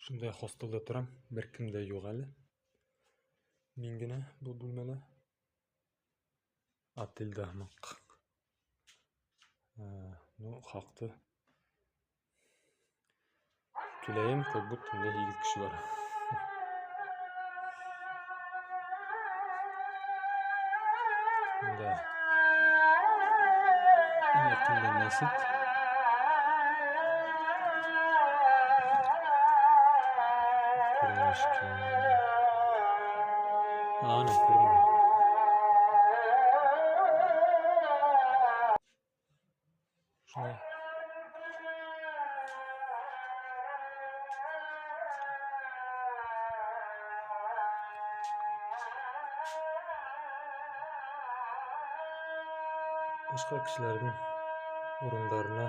Shunday hostelda turam, bir kimda yo'q hali. Mengina bu bo'lmala. Otelda ahmoq. Ну, haqda. Tülayım, как будто bunda 7 kishi bor. Bunda yaqinda masjid. Ko'rinishki. Ana, ko'rdim. Shunday. Boshqa kishilarning o'rinlarini